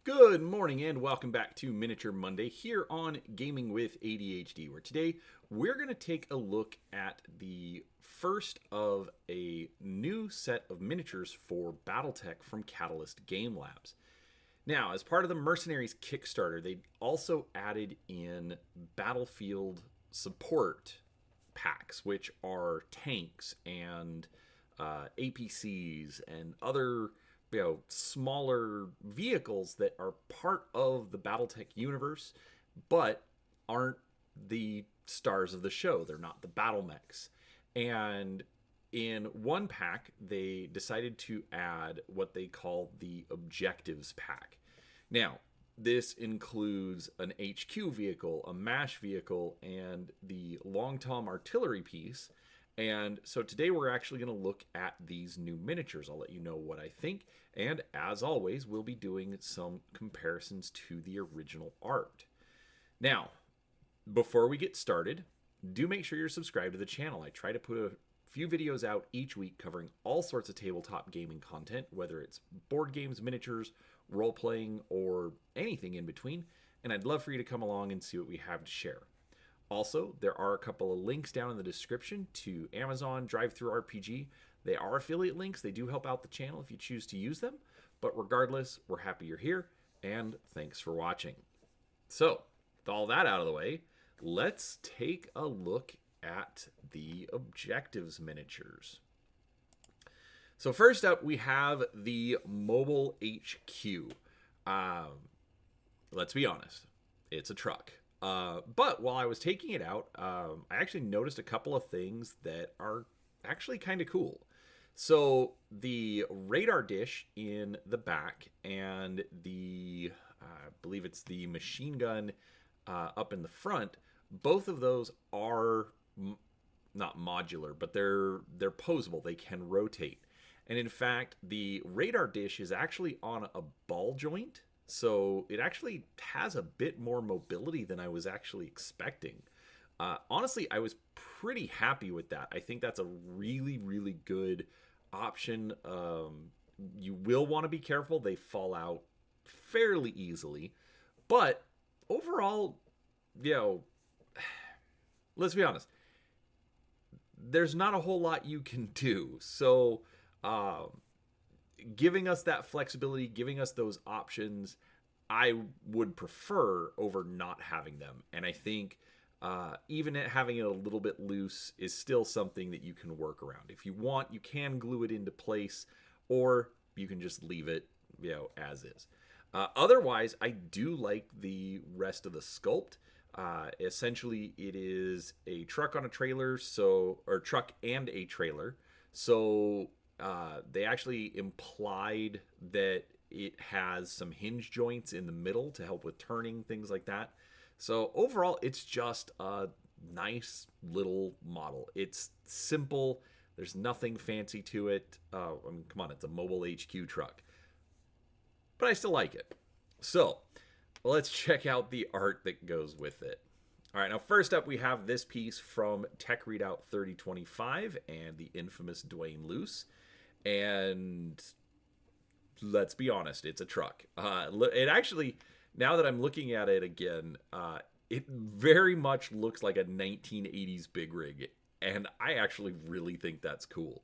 Good morning and welcome back to Miniature Monday here on Gaming with ADHD, where today we're going to take a look at the first of a new set of miniatures for Battletech from Catalyst Game Labs. Now, as part of the Mercenaries Kickstarter, they also added in Battlefield Support packs, which are tanks and APCs and other smaller vehicles that are part of the Battletech universe, but aren't the stars of the show. They're not the battle mechs. And in one pack, they decided to add what they call the Objectives pack. Now, this includes an HQ vehicle, a MASH vehicle, and the Long Tom artillery piece. And so today we're actually going to look at these new miniatures. I'll let you know what I think. And as always, we'll be doing some comparisons to the original art. Now, before we get started, do make sure you're subscribed to the channel. I try to put a few videos out each week covering all sorts of tabletop gaming content, whether it's board games, miniatures, role-playing, or anything in between. And I'd love for you to come along and see what we have to share. Also, there are a couple of links down in the description to Amazon, DriveThruRPG. They are affiliate links. They do help out the channel if you choose to use them. But regardless, we're happy you're here, and thanks for watching. So, with all that out of the way, let's take a look at the Objectives miniatures. So first up, we have the Mobile HQ. Let's be honest, it's a truck. But while I was taking it out, I actually noticed a couple of things that are actually kind of cool. So the radar dish in the back and the, I believe it's the machine gun up in the front, both of those are not modular, but they're posable. They can rotate. And in fact, the radar dish is actually on a ball joint. So it actually has a bit more mobility than I was actually expecting. Honestly, I was pretty happy with that. I think that's a really, really good option. You will want to be careful. They fall out fairly easily. But overall, let's be honest. There's not a whole lot you can do. So, giving us that flexibility, giving us those options, I would prefer over not having them. And I think even having it a little bit loose is still something that you can work around. If you want, you can glue it into place, or you can just leave it, as is. Otherwise, I do like the rest of the sculpt. Essentially, it is a truck on a trailer, or truck and a trailer. So they actually implied that it has some hinge joints in the middle to help with turning, things like that. So overall, it's just a nice little model. It's simple. There's nothing fancy to it. I mean, come on, it's a Mobile HQ truck. But I still like it. So let's check out the art that goes with it. All right, now first up, we have this piece from Tech Readout 3025 and the infamous Dwayne Luce. And let's be honest, it's a truck. It actually, now that I'm looking at it again, it very much looks like a 1980s big rig. And I actually really think that's cool.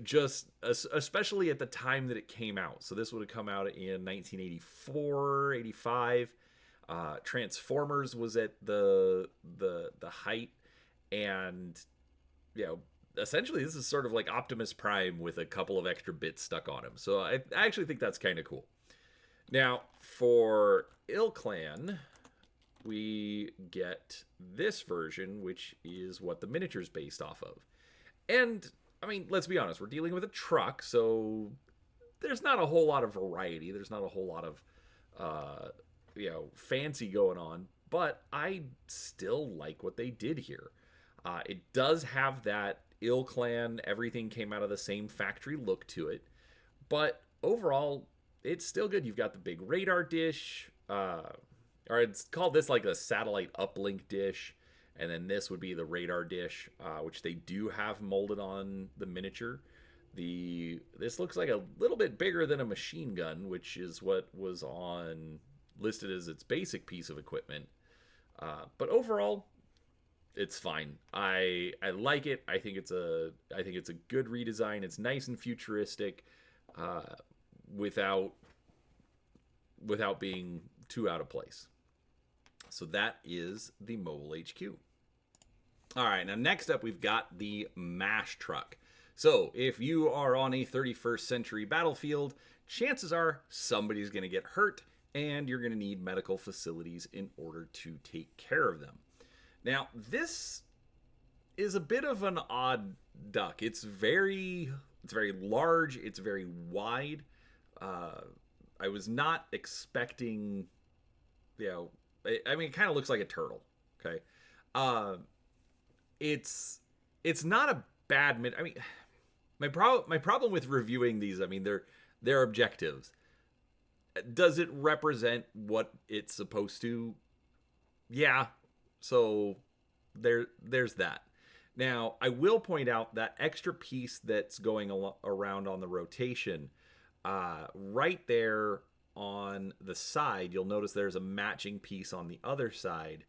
Just especially at the time that it came out. So this would have come out in 1984, 85. Transformers was at the height, and essentially this is sort of like Optimus Prime with a couple of extra bits stuck on him. So I actually think that's kind of cool. Now for Ilclan, we get this version, which is what the miniature is based off of. And I mean, let's be honest, we're dealing with a truck, so there's not a whole lot of variety. There's not a whole lot of fancy going on, but I still like what they did here. It does have that Ilclan, everything came out of the same factory look to it, but overall, it's still good. You've got the big radar dish, or it's called this like a satellite uplink dish, and then this would be the radar dish, which they do have molded on the miniature. This looks like a little bit bigger than a machine gun, which is what was listed as its basic piece of equipment. But overall, it's fine. I like it. I think it's a good redesign. It's nice and futuristic, without being too out of place. So that is the Mobile HQ. All right, now next up we've got the MASH truck. So if you are on a 31st century battlefield, chances are somebody's going to get hurt and you're going to need medical facilities in order to take care of them. Now, this is a bit of an odd duck. It's very large, it's very wide. I was not expecting, I mean, it kind of looks like a turtle, okay? It's not a bad I mean, my problem with reviewing these, I mean, they're objectives. Does it represent what it's supposed to? Yeah. So there's that. Now, I will point out that extra piece that's going around on the rotation, right there on the side, you'll notice there's a matching piece on the other side.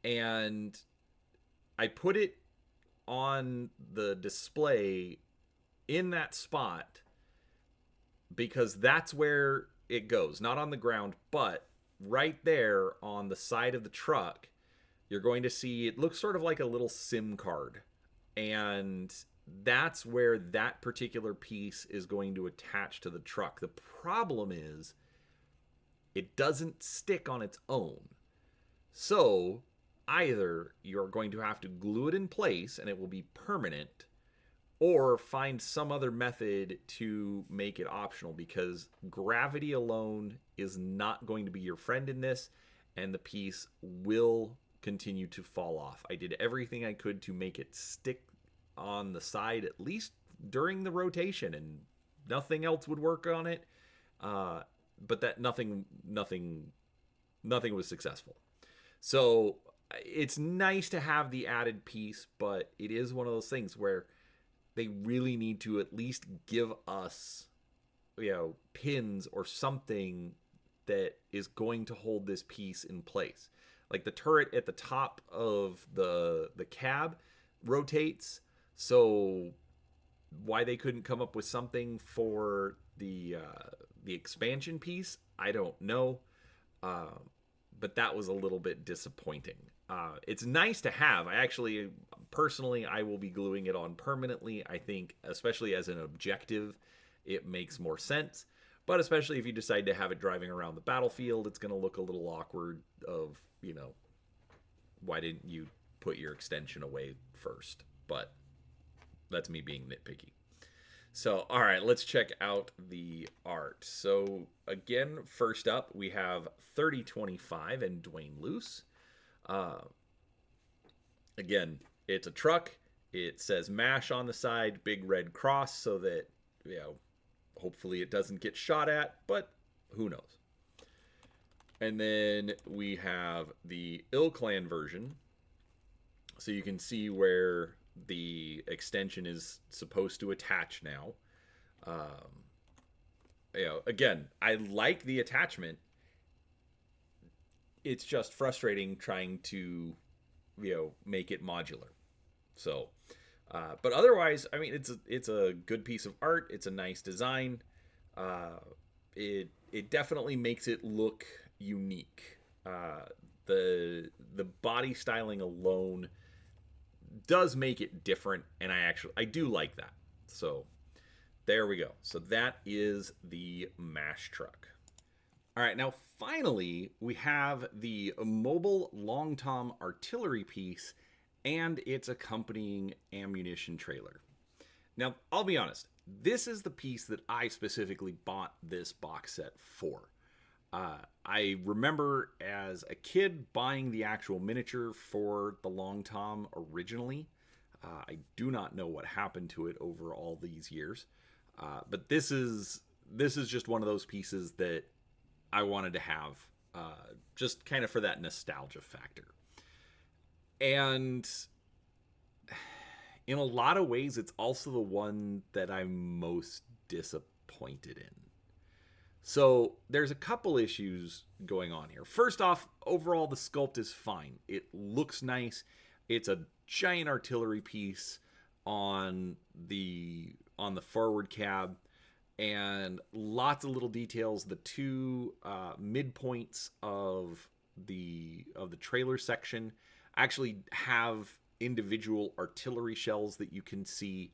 And I put it on the display in that spot because that's where it goes. Not on the ground, but right there on the side of the truck, you're going to see it looks sort of like a little SIM card. And that's where that particular piece is going to attach to the truck. The problem is it doesn't stick on its own. So either you're going to have to glue it in place and it will be permanent, or find some other method to make it optional, because gravity alone is not going to be your friend in this, and the piece will continue to fall off. I did everything I could to make it stick on the side, at least during the rotation, and nothing else would work on it. But that nothing was successful. So it's nice to have the added piece, but it is one of those things where they really need to at least give us, pins or something that is going to hold this piece in place. Like the turret at the top of the cab rotates, so why they couldn't come up with something for the expansion piece, I don't know. But that was a little bit disappointing. It's nice to have. Personally, I will be gluing it on permanently. I think, especially as an objective, it makes more sense. But especially if you decide to have it driving around the battlefield, it's going to look a little awkward of, why didn't you put your extension away first? But that's me being nitpicky. So, all right, let's check out the art. So, again, first up, we have 3025 and Dwayne Luce. Again, it's a truck. It says MASH on the side, big red cross, so that, hopefully it doesn't get shot at, but who knows. And then we have the Clan version. So you can see where the extension is supposed to attach now. Again, I like the attachment. It's just frustrating trying to, make it modular. So, but otherwise, I mean, it's a good piece of art. It's a nice design. It definitely makes it look unique. The body styling alone does make it different, and I do like that. So there we go. So that is the MASH truck. All right, now finally we have the mobile long tom artillery piece and its accompanying ammunition trailer. Now, I'll be honest, this is the piece that I specifically bought this box set for. I remember as a kid buying the actual miniature for the Long Tom originally. I do not know what happened to it over all these years, but this is just one of those pieces that I wanted to have, just kind of for that nostalgia factor. And in a lot of ways, it's also the one that I'm most disappointed in. So there's a couple issues going on here. First off, overall the sculpt is fine. It looks nice. It's a giant artillery piece on the forward cab, and lots of little details. The two midpoints of the trailer section actually have individual artillery shells that you can see.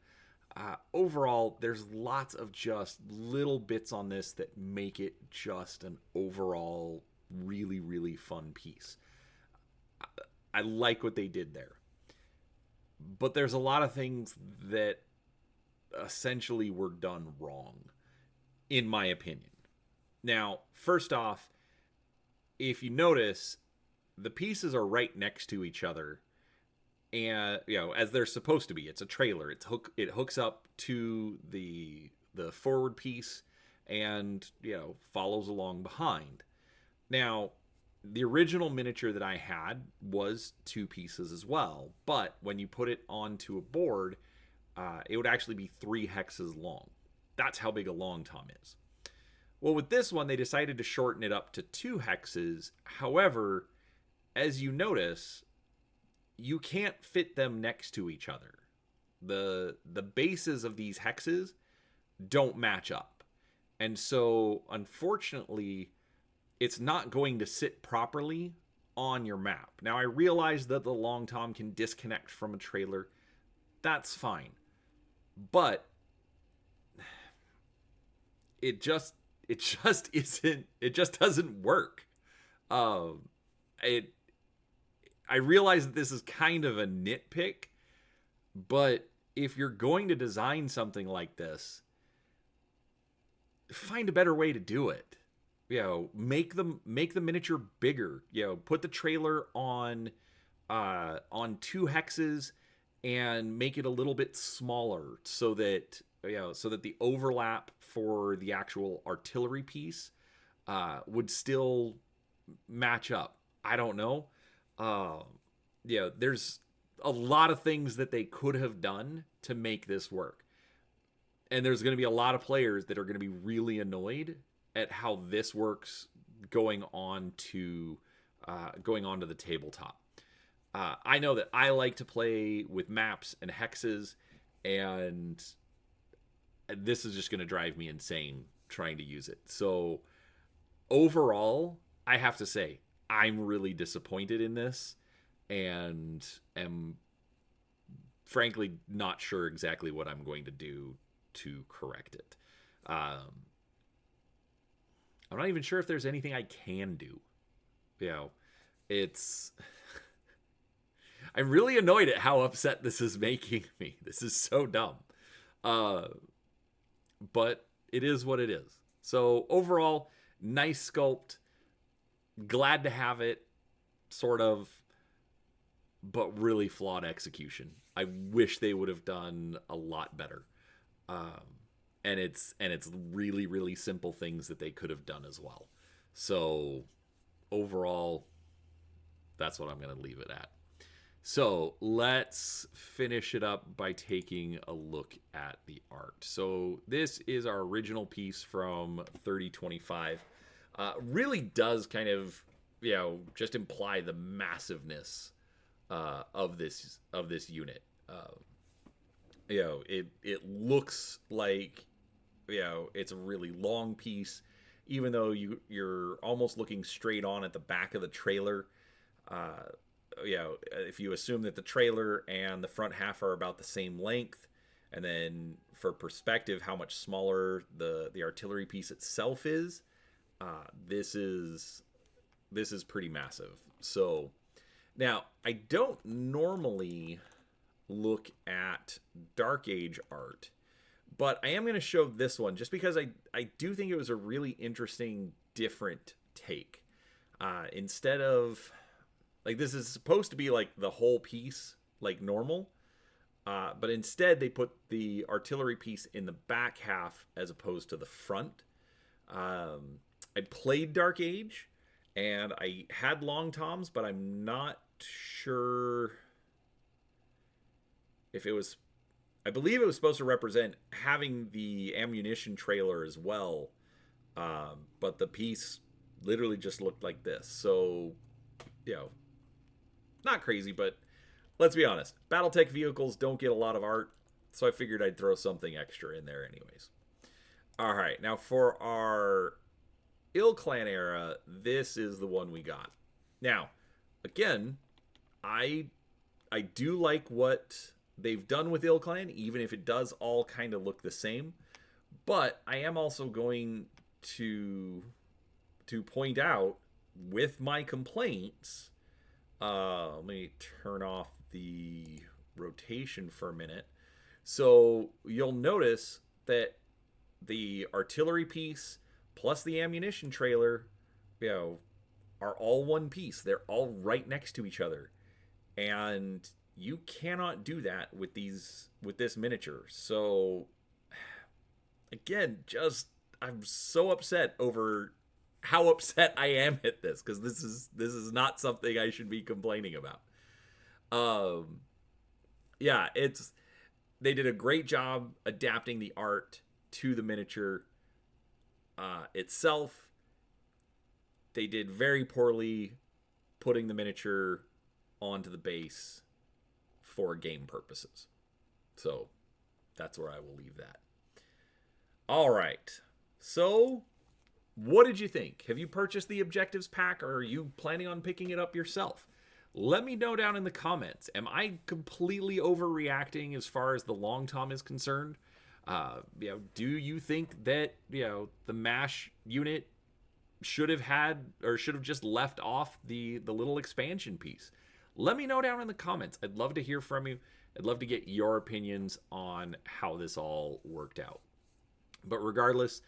Overall, there's lots of just little bits on this that make it just an overall really, really fun piece. I like what they did there. But there's a lot of things that essentially were done wrong, in my opinion. Now, first off, if you notice, the pieces are right next to each other. And, as they're supposed to be. It's a trailer. It hooks up to the forward piece and, follows along behind. Now, the original miniature that I had was 2 pieces as well. But when you put it onto a board, it would actually be 3 hexes long. That's how big a long tom is. Well, with this one, they decided to shorten it up to 2 hexes. However, as you notice, you can't fit them next to each other. The bases of these hexes don't match up. And so, unfortunately, it's not going to sit properly on your map. Now, I realize that the long tom can disconnect from a trailer. That's fine. But it just doesn't work. I realize that this is kind of a nitpick, but if you're going to design something like this, find a better way to do it. Make the miniature bigger. Put the trailer on 2 hexes and make it a little bit smaller so that the overlap for the actual artillery piece would still match up. I don't know. There's a lot of things that they could have done to make this work. And there's going to be a lot of players that are going to be really annoyed at how this works going on to the tabletop. I know that I like to play with maps and hexes, and this is just going to drive me insane trying to use it. So overall, I have to say, I'm really disappointed in this and am frankly not sure exactly what I'm going to do to correct it. I'm not even sure if there's anything I can do. I'm really annoyed at how upset this is making me. This is so dumb. But it is what it is. So overall, nice sculpt. Glad to have it, sort of, but really flawed execution. I wish they would have done a lot better. And it's really, really simple things that they could have done as well. So overall, that's what I'm going to leave it at. So let's finish it up by taking a look at the art. So this is our original piece from 3025. Really does kind of, just imply the massiveness of this unit. It looks like, it's a really long piece, even though you're almost looking straight on at the back of the trailer. If you assume that the trailer and the front half are about the same length, and then for perspective, how much smaller the artillery piece itself is, this is pretty massive. So now, I don't normally look at Dark Age art, but I am going to show this one just because I do think it was a really interesting, different take. Instead of, like, this is supposed to be like the whole piece, like normal, but instead they put the artillery piece in the back half as opposed to the front. I played Dark Age, and I had long toms, but I'm not sure if it was I believe it was supposed to represent having the ammunition trailer as well, but the piece literally just looked like this. So, you know, not crazy, but let's be honest. Battletech vehicles don't get a lot of art, so I figured I'd throw something extra in there anyways. All right, now for our Clan era, this is the one we got. Now, again, I do like what they've done with Clan, even if it does all kind of look the same. But I am also going to point out with my complaints. Let me turn off the rotation for a minute. So you'll notice that the artillery piece plus the ammunition trailer, you know, are all one piece. They're all right next to each other. And you cannot do that with this miniature. So again, just I'm so upset over how upset I am at this, because this is not something I should be complaining about. Yeah, they did a great job adapting the art to the miniature itself. They did very poorly putting the miniature onto the base for game purposes. So that's where I will leave that. All right. So what did you think? Have you purchased the Objectives pack, or are you planning on picking it up yourself? Let me know down in the comments. Am I completely overreacting as far as the Long Tom is concerned? Do you think that, the MASH unit should have just left off the little expansion piece? Let me know down in the comments. I'd love to hear from you. I'd love to get your opinions on how this all worked out. But regardless,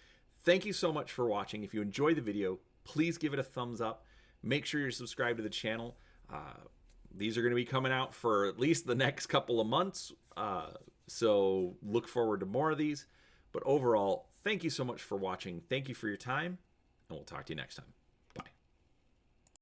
thank you so much for watching. If you enjoyed the video, please give it a thumbs up. Make sure you're subscribed to the channel. These are going to be coming out for at least the next couple of months. So look forward to more of these. But overall, thank you so much for watching. Thank you for your time, and we'll talk to you next time.